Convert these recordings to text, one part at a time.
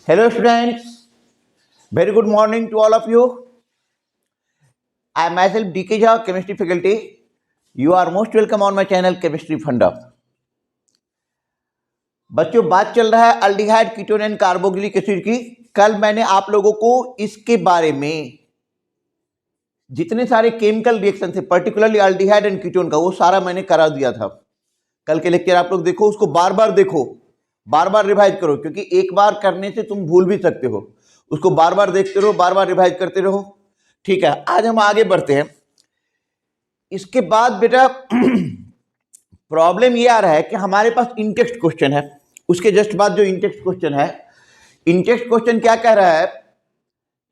Hello students, very good morning to all of you. I am myself DK Jha, chemistry faculty. You are most welcome on my channel Chemistry Funda. बच्चों बात चल रहा है aldehyde ketone and carboxylic acid की। कल मैंने आप लोगों को इसके बारे में जितने सारे केमिकल रिएक्शन थे पर्टिकुलरली अल्डिहाइड एंड कीटोन का वो सारा मैंने करा दिया था। कल के लेक्चर आप लोग देखो, उसको बार बार देखो, बार बार रिवाइज करो, क्योंकि एक बार करने से तुम भूल भी सकते हो। उसको बार बार देखते रहो, बार बार रिवाइज करते रहो। ठीक है, आज हम आगे बढ़ते हैं। इसके बाद बेटा प्रॉब्लम ये आ रहा है कि हमारे पास इनटेक्स्ट क्वेश्चन है। उसके जस्ट बाद जो इनटेक्स्ट क्वेश्चन है, इनटेक्स्ट क्वेश्चन क्या कह रहा है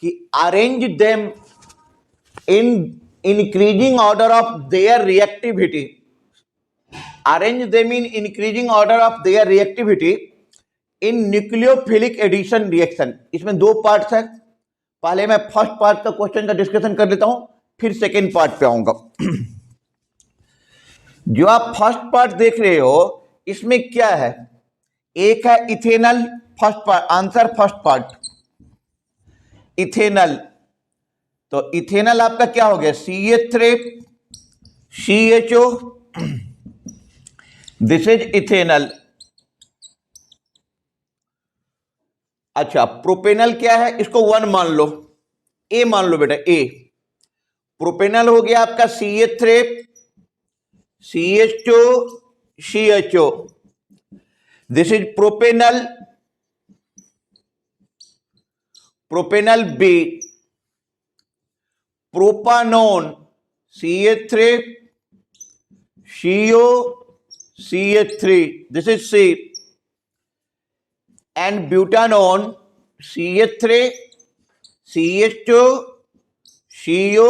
कि arrange them in increasing order of their reactivity, arrange them in increasing order of their reactivity in nucleophilic addition reaction. इसमें दो पार्ट्स है। पहले मैं फर्स्ट पार्ट का क्वेश्चन का डिस्कशन कर लेता हूं, फिर सेकेंड पार्ट पे आऊंगा। जो आप फर्स्ट पार्ट देख रहे हो इसमें क्या है, एक है ethanal. First part answer, first part ethanal. तो इथेनल आपका क्या हो गया, CH3 CHO, this is ethanal. अच्छा, प्रोपेनल क्या है, इसको 1 मान लो, ए मान लो बेटा, ए। प्रोपेनल हो गया आपका CH3 CH2 CHO, this is propanal. Propanal B. Propanone CH3 CO CH3, this is C, and butanone CH3 CH2 CO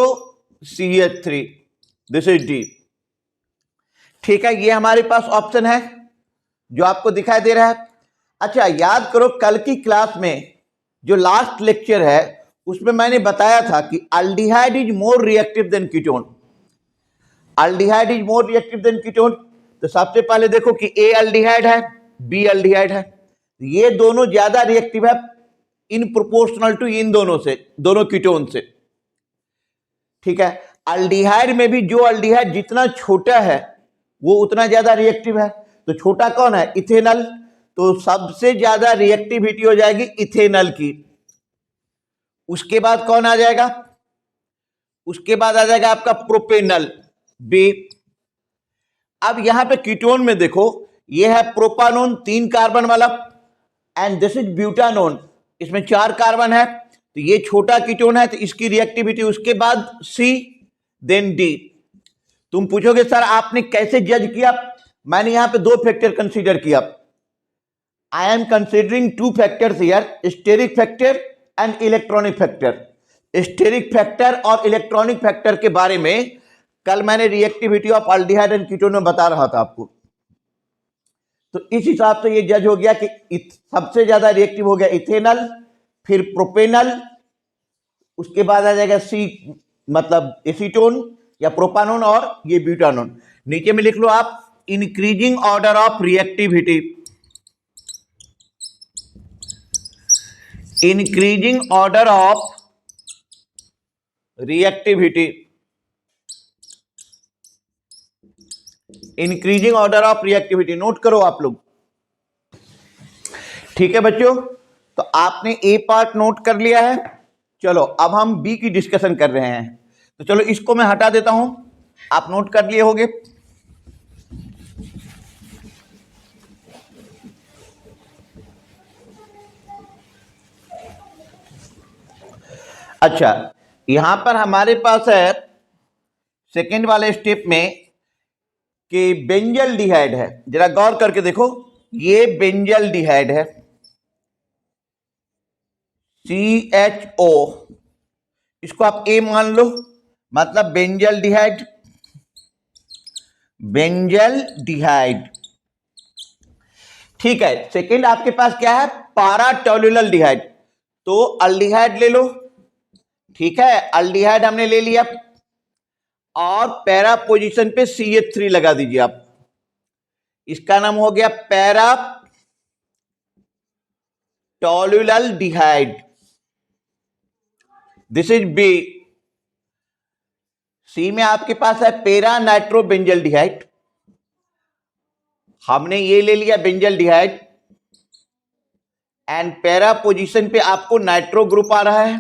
CH3, this is D। ठीक है, ये हमारे पास ऑप्शन है जो आपको दिखाई दे रहा है। अच्छा, याद करो कल की क्लास में जो लास्ट लेक्चर है उसमें मैंने बताया था कि aldehyde is more reactive than ketone. Aldehyde is more reactive than ketone. तो सबसे पहले देखो कि ए अल्डिहाइड है, बी अल्डिहाइड है, ये दोनों ज्यादा रिएक्टिव है इन प्रोपोर्शनल टू इन दोनों से, दोनों कीटोन से। ठीक है, अल्डिहाइड में भी जो अल्डिहाइड जितना छोटा है वो उतना ज्यादा रिएक्टिव है। तो छोटा कौन है, इथेनल। तो सबसे ज्यादा रिएक्टिविटी हो जाएगी इथेनल की। उसके बाद कौन आ जाएगा, उसके बाद आ जाएगा आपका प्रोपेनल बी। अब यहां पे कीटोन में देखो, ये है प्रोपानोन 3 कार्बन वाला, एंड दिस इज ब्यूटानोन, इसमें 4 कार्बन है। तो ये छोटा कीटोन है तो इसकी रिएक्टिविटी उसके बाद सी देन डी। तुम पूछोगे सर आपने कैसे जज किया, मैंने यहां पे 2 फैक्टर कंसीडर किया। I am considering 2 factors here, steric factor and electronic factor. Steric factor और इलेक्ट्रॉनिक फैक्टर के बारे में कल मैंने reactivity of aldehyde and ketone में बता रहा था आपको। तो इस हिसाब से ये जज हो गया कि सबसे ज्यादा रिएक्टिव हो गया इथेनल, फिर प्रोपेनल, उसके बाद आ जाएगा सी मतलब एसीटोन या प्रोपानोन, और ये ब्यूटानोन। नीचे में लिख लो आप, increasing order of reactivity, increasing order of reactivity, increasing order of reactivity, note करो आप लोग। ठीक है बच्चों, तो आपने ए पार्ट नोट कर लिया है। चलो अब हम बी की डिस्कशन कर रहे हैं। तो चलो इसको मैं हटा देता हूं, आप नोट कर लिए होंगे। अच्छा, यहां पर हमारे पास है सेकेंड वाले स्टेप में कि बेंजल डिहाइड है। जरा गौर करके देखो, ये बेंजल डिहाइड है CHO, इसको आप ए मान लो, मतलब बेंजल डिहाइड, बेंजल डिहाइड। ठीक है, सेकेंड आपके पास क्या है, पारा टोल्यूलर डिहाइड। तो अल्डिहाइड ले लो, ठीक है, अल्डिहाइड हमने ले लिया, और पैरा पोजीशन पे CH3 लगा दीजिए आप। इसका नाम हो गया पैरा टॉल्युलल्डिहाइड, दिस इज बी। सी में आपके पास है पैरा नाइट्रोबेंजल्डिहाइड, हमने ये ले लिया बेंजल्डिहाइड, एंड पैरा पोजीशन पे आपको नाइट्रो ग्रुप आ रहा है,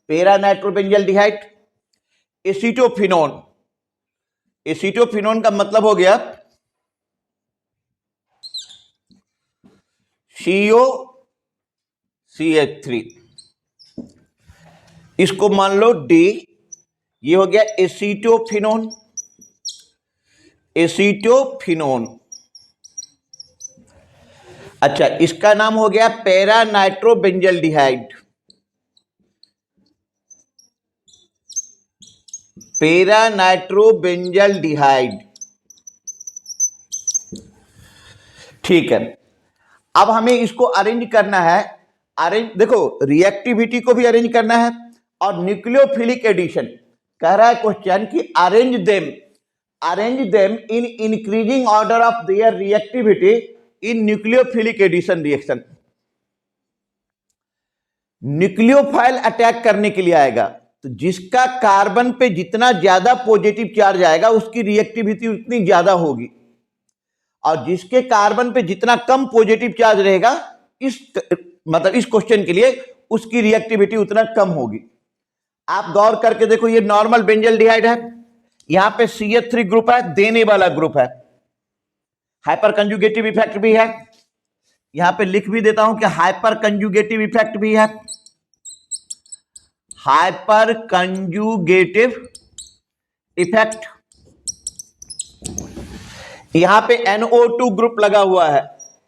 पैरा नाइट्रोबेंजल्डिहाइड। एसीटोफिनोन, एसीटोफिनोन का मतलब हो गया COCH3, इसको मान लो D, ये हो गया एसीटोफिनोन, एसीटोफिनोन। अच्छा, इसका नाम हो गया पैरा नाइट्रोबेंजल्डिहाइड, पैरा नाइट्रोबेंजल्डिहाइड। ठीक है, अब हमें इसको अरेंज करना है। अरेंज देखो, रिएक्टिविटी को भी अरेंज करना है और न्यूक्लियोफिलिक एडिशन कह रहा है क्वेश्चन कि arrange them in increasing order of their reactivity in nucleophilic addition reaction. Nucleophile attack करने के लिए आएगा, तो जिसका कार्बन पे जितना ज्यादा पॉजिटिव चार्ज आएगा उसकी रिएक्टिविटी उतनी ज्यादा होगी, और जिसके कार्बन पे जितना कम पॉजिटिव चार्ज रहेगा इस क्वेश्चन के लिए उसकी रिएक्टिविटी उतना कम होगी। आप गौर करके देखो, ये नॉर्मल बेंजल्डिहाइड है, यहां पे CH3 ग्रुप है, देने वाला ग्रुप है, हाइपर कंजुगेटिव इफेक्ट भी है, यहां पे लिख भी देता हूं कि हाइपर कंजुगेटिव इफेक्ट भी है, हाइपर कंजुगेटिव इफेक्ट। यहां पे NO2 ग्रुप लगा हुआ है,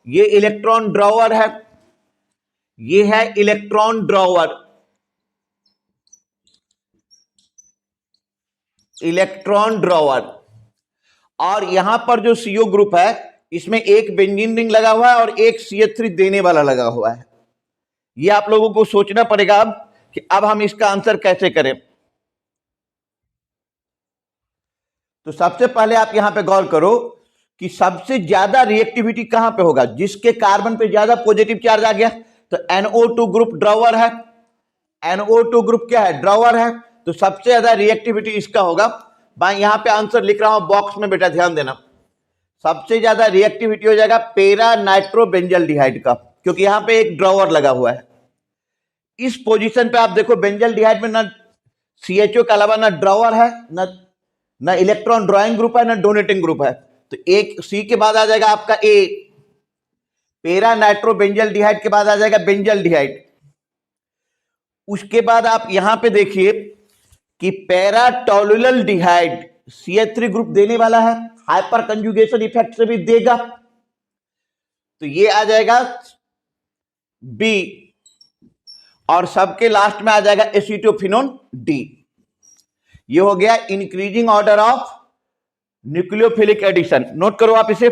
ये इलेक्ट्रॉन ड्रॉवर है, ये है इलेक्ट्रॉन ड्रॉवर, इलेक्ट्रॉन ड्रॉवर। और यहां पर जो CO ग्रुप है इसमें एक बेंजीन रिंग लगा हुआ है और एक CH3 देने वाला लगा हुआ है। ये आप लोगों को सोचना पड़ेगा अब कि अब हम इसका आंसर कैसे करें। तो सबसे पहले आप यहां पे गौर करो कि सबसे ज्यादा रिएक्टिविटी कहां पे होगा, जिसके कार्बन पे ज्यादा पॉजिटिव चार्ज आ गया, तो NO2 ग्रुप ड्रॉवर है, NO2 ग्रुप क्या है, ड्रॉवर है, तो सबसे ज्यादा रिएक्टिविटी इसका होगा। मैं यहां पे आंसर लिख रहा हूं बॉक्स में, बेटा ध्यान देना, सबसे ज्यादा रिएक्टिविटी हो जाएगा पैरा नाइट्रोबेंजल्डिहाइड का, क्योंकि यहां पे एक ड्रॉवर लगा हुआ है। इस पोजीशन पे आप देखो, बेंजल्डिहाइड में ना CHO के अलावा ना ड्रॉवर है, ना इलेक्ट्रॉन ड्रॉइंग ग्रुप है, ना डोनेटिंग ग्रुप है, तो एक C के बाद आ जाएगा आपका A, पैरा नाइट्रोबेंजल्डिहाइड के बाद आ जाएगा बेंजल्डिहाइड। उसके बाद आप यहां पे देखिए कि पैरा टॉल्युलल्डिहाइड CH3 ग्रुप देने वाला है, हाइपर कंजुगेशन इफेक्ट से भी देगा, तो ये आ जाएगा B, और सबके लास्ट में आ जाएगा एसीटोफिनोन D। ये हो गया increasing order of nucleophilic addition. Note करो आप इसे,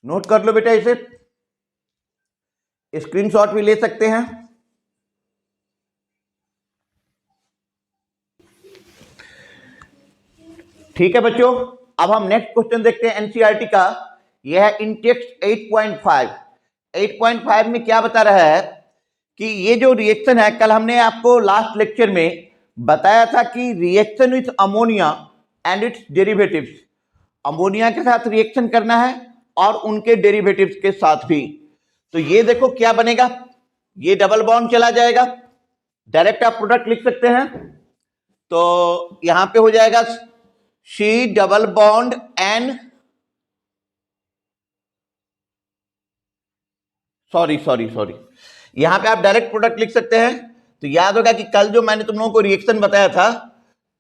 नोट कर लो बेटा, इसे स्क्रीनशॉट भी ले सकते हैं। ठीक है बच्चों, अब हम नेक्स्ट क्वेश्चन देखते हैं एनसीईआरटी का। यह है इन टेक्स्ट 8.5। 8.5 में क्या बता रहा है कि ये जो रिएक्शन है, कल हमने आपको लास्ट लेक्चर में बताया था कि reaction with ammonia and it's derivatives, ammonia के साथ रिएक्शन करना है और उनके डेरिवेटिव्स के साथ भी। तो ये देखो क्या बनेगा, ये डबल बॉन्ड चला जाएगा, डायरेक्ट आप प्रोडक्ट लिख सकते हैं, तो यहां पे हो जाएगा C double bond N, sorry, यहां पे आप डायरेक्ट प्रोडक्ट लिख सकते हैं। तो याद होगा कि कल जो मैंने तुम लोगों को रिएक्शन बताया था,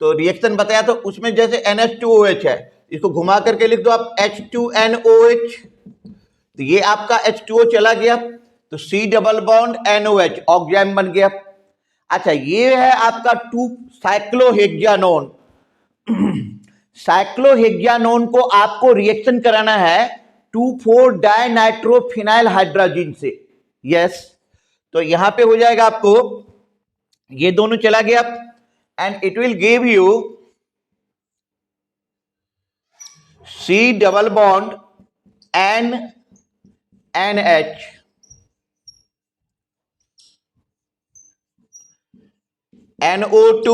तो रिएक्शन बताया तो उसमें जैसे NH2OH है, इसको घुमा करके लिख दो आप H2NOH, तो ये आपका H2O चला गया, तो C double bond NOH oxygen बन गया। अच्छा, ये है आपका 2 साइक्लोहेक्सानोन। साइक्लोहेक्सानोन को आपको रिएक्शन कराना है 2,4 डाइनाइट्रोफिनाइल हाइड्रोजन से। यस, तो यहां पे हो जाएगा आपको, ये दोनों चला गया and it will give you C double bond N N H, NO2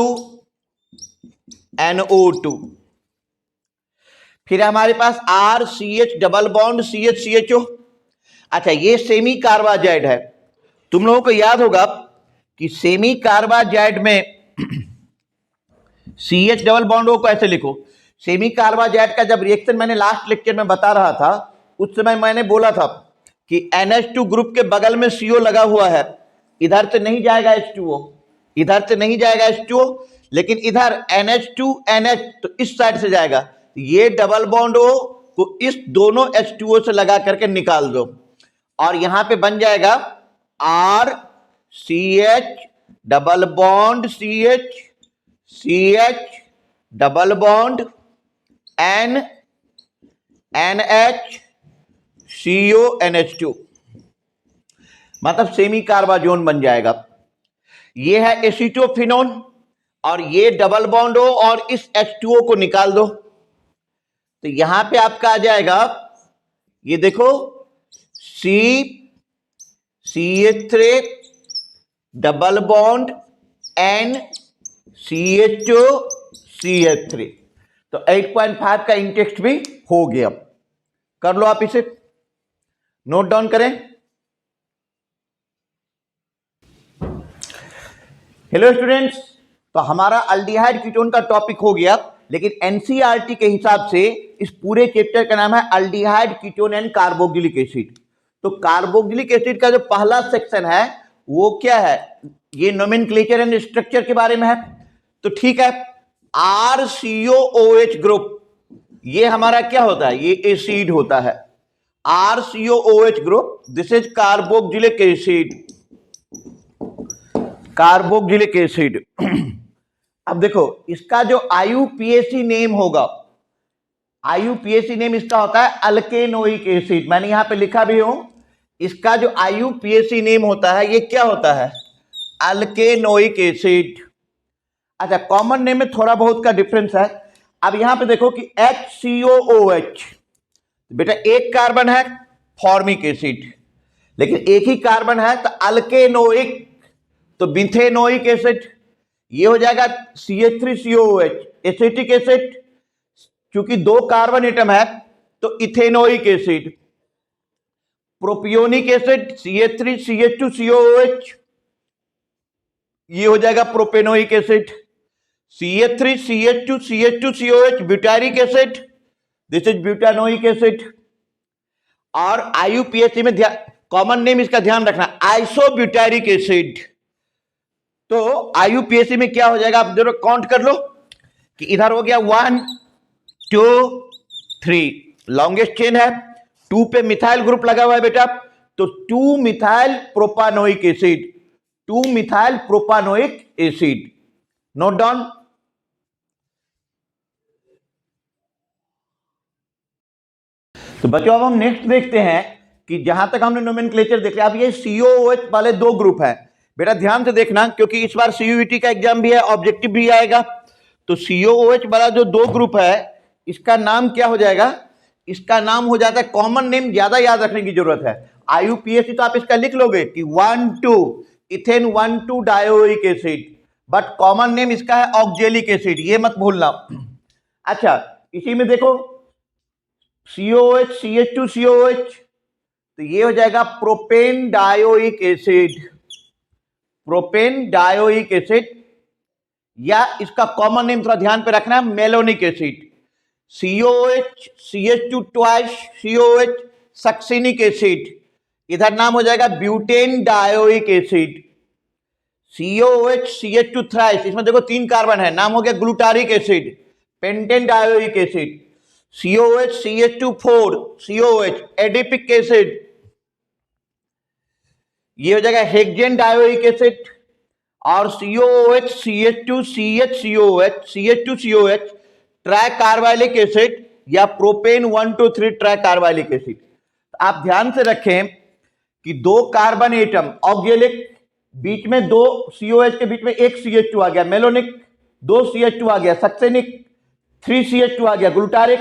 NO2। फिर हमारे पास RCH double bond CH CHO। अच्छा, ये सेमी कार्बाजाइड है। तुम लोगों को याद होगा कि सेमी कार्बाजाइड में CH डबल बॉन्ड को ऐसे लिखो। सेमी कार्बाजाइड का जब रिएक्शन मैंने लास्ट लेक्चर में बता रहा था, उस समय मैंने बोला था कि NH2 ग्रुप के बगल में CO लगा हुआ है, इधर से नहीं जाएगा H2O, इधर से नहीं जाएगा H2O, लेकिन इधर NH2 NH तो इस साइड से जाएगा। ये डबल बॉन्ड O को इस दोनों H2O से लगा करके निकाल दो और यहां पे बन जाएगा RCH double bond CH CH double bond N NH CO NH2, मतलब सेमी कार्बाजोन बन जाएगा। ये है एसीटोफिनोन और ये डबल बॉन्ड हो और इस H2O को निकाल दो, तो यहां पे आपका आ जाएगा, ये देखो CH3 double bond N CHO CH3। तो 8.5 का इंटेक्स्ट भी हो गया। कर लो आप इसे, नोट डाउन करें। हेलो स्टूडेंट्स, तो हमारा अल्डिहाइड कीटोन का टॉपिक हो गया, लेकिन एनसीईआरटी के हिसाब से इस पूरे चैप्टर का नाम है aldehyde ketone and carboxylic acid. तो कार्बोक्सिलिक एसिड का जो पहला सेक्शन है वो क्या है, ये नोमेनक्लेचर एंड स्ट्रक्चर के बारे में है। तो ठीक है, RCOOH ग्रुप, ये हमारा क्या होता है, ये एसिड होता है। RCOOH group, this is carboxylic acid, carboxylic acid. अब देखो, इसका जो IUPAC नेम होगा, IUPAC नेम इसका होता है अल्केनोइक एसिड। मैंने यहां पे लिखा भी हूं, इसका जो IUPAC नेम होता है ये क्या होता है, अल्केनोइक एसिड। अच्छा, कॉमन नेम में थोड़ा बहुत का डिफरेंस है। अब यहां पे देखो कि HCOOH, बेटा एक कार्बन है फॉर्मिक एसिड, लेकिन एक ही कार्बन है तो अल्केनोइक, तो बिथेनोइक एसिड, ये हो जाएगा CH3COOH एसिटिक एसिड। क्योंकि दो कार्बन एटम है तो ethanoic acid. Propionic acid CH3CH2COOH, ये हो जाएगा propanoic acid. CH3CH2CH2COH butyric acid, this is butanoic acid. और IUPAC में कॉमन नेम इसका ध्यान रखना, आइसोब्यूटारिक एसिड। तो IUPAC में क्या हो जाएगा, आप जरूर काउंट कर लो कि इधर हो गया 1 2 3, लॉन्गेस्ट चेन है, 2 पे मिथाइल ग्रुप लगा हुआ है बेटा, तो 2 methyl propanoic acid, 2 methyl propanoic acid. Note down. तो बच्चों अब हम नेक्स्ट देखते हैं कि जहां तक हमने नोमेनक्लेचर देख लिया, अब ये COOH वाले दो ग्रुप हैं बेटा, ध्यान से देखना क्योंकि इस बार CUET का एग्जाम भी है, ऑब्जेक्टिव भी आएगा। तो COOH वाला जो दो ग्रुप है इसका नाम क्या हो जाएगा, इसका नाम हो जाता है, कॉमन नेम ज्यादा याद रखने की जरूरत है। IUPAC तो आप इसका लिख लोगे कि 1,2 ethane 1,2 dioic acid, but common name इसका है ऑक्जेलिक एसिड, ये मत भूलना। अच्छा, इसी में देखो COOH CH2 COOH, तो ये हो जाएगा propane dioic acid, propane dioic acid, या इसका कॉमन नेम थोड़ा ध्यान पे रखना है malonic acid. COOH CH2 twice COOH succinic acid, इधर नाम हो जाएगा butane dioic acid. COOH CH2 thrice, इसमें देखो 3 कार्बन है, नाम हो गया glutaric acid, pentane dioic acid. COOH CH2 4 COOH adipic acid, ये हो जाएगा हेक्सेन डायोइक एसिड। और COOH CH2 CH COOH CH2 COH ट्राइकार्बाइलिक acid, या प्रोपेन 1,2,3 ट्राइकार्बाइलिक एसिड। आप ध्यान से रखें कि दो कार्बन एटम ऑक्जेलिक, बीच में दो COH के बीच में एक CH2 आ गया मेलोनिक, 2 CH2 आ गया सक्सेनिक, 3 CH2 आ गया ग्लूटारिक,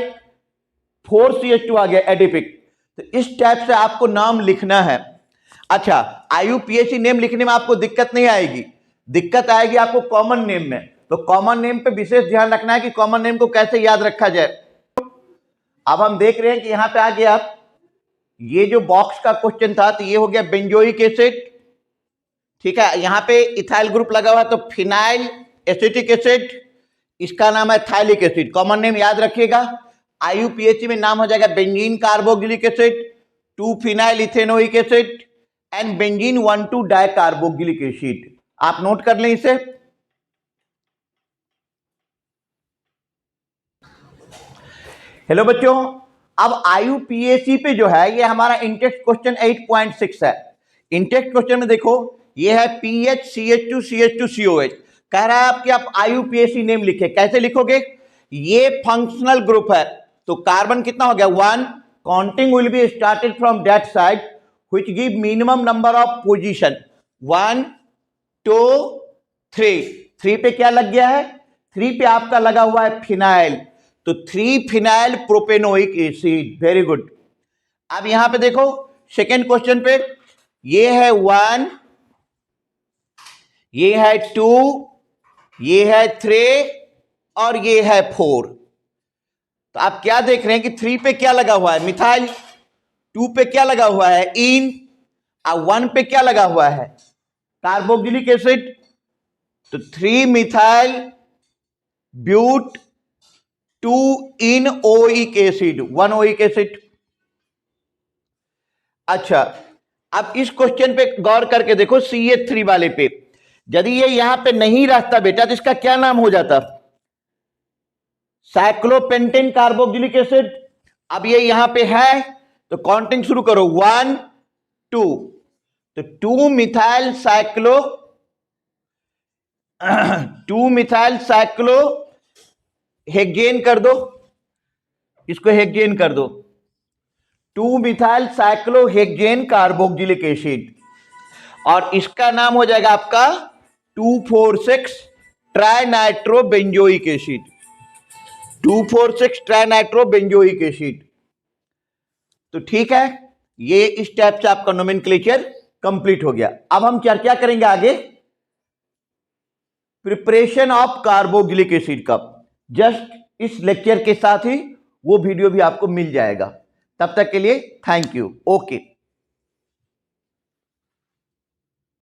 4 CH2 आ गया एडिपिक। तो इस टाइप से आपको नाम लिखना है। अच्छा, IUPAC नेम लिखने में आपको दिक्कत नहीं आएगी, दिक्कत आएगी आपको कॉमन नेम में। तो कॉमन नेम पे विशेष ध्यान रखना है कि कॉमन नेम को कैसे याद रखा जाए। अब हम देख रहे हैं कि यहां पे आ गया, ये जो बॉक्स का क्वेश्चन था तो ये हो गया बेंजोइक एसिड, ठीक है। यहां पे इथाइल ग्रुप लगा हुआ है तो फिनाइल एसिटिक एसिड, इसका नाम है थाइलिक एसिड। कॉमन नेम याद रखिएगा। IUPAC में नाम हो जाएगा benzene carboxylic acid, 2 phenyl ethanoic acid and benzene 1,2 dicarboxylic acid. आप नोट कर लें इसे। हेलो बच्चों, अब IUPAC पे जो है ये हमारा इंटेक्स्ट क्वेश्चन 8.6 है। इंटेक्स्ट क्वेश्चन में देखो ये है PHCH2CH2COH। कह रहा है आपकी आप IUPAC नेम लिखे, कैसे लिखोगे? ये फंक्शनल ग्रुप है तो कार्बन कितना हो गया 1, counting will be started from that side which give minimum number of position 1 2 3। 3 पे क्या लग गया है? 3 पे आपका लगा हुआ है फिनाइल, तो 3 phenyl propanoic acid. Very good. अब यहां पे देखो सेकेंड क्वेश्चन पे, ये है 1, ये है 2, ये है 3 और ये है 4। तो आप क्या देख रहे हैं कि 3 पे क्या लगा हुआ है? मिथाइल। 2 पे क्या लगा हुआ है? इन। और 1 पे क्या लगा हुआ है? Carboxylic acid. तो 3 methyl but 2 en oic acid, 1 oic acid. अच्छा, अब इस क्वेश्चन पे गौर करके देखो CH3 वाले पे, यदि ये यहां पे नहीं रहता बेटा तो इसका क्या नाम हो जाता? Cyclopentane carboxylic acid. अब ये यहां पे है तो काउंटिंग शुरू करो 1 2, तो 2 methyl cyclo 2 methyl cyclo hexane कर दो, इसको हेक्सेन कर दो, 2 methyl cyclo hexane carboxylic acid. और इसका नाम हो जाएगा आपका 2,4,6 ट्राइनाइट्रो बेंजोइक एसिड, 2,4,6 ट्राइनाइट्रो बेंजोइक एसिड। तो ठीक है, ये इस टाइप से आपका नोमेनक्लेचर कंप्लीट हो गया। अब हम चर्चा करेंगे आगे प्रिपरेशन ऑफ कार्बोक्सिलिक एसिड का। जस्ट इस लेक्चर के साथ ही वो वीडियो भी आपको मिल जाएगा। तब तक के लिए थैंक यू। ओके।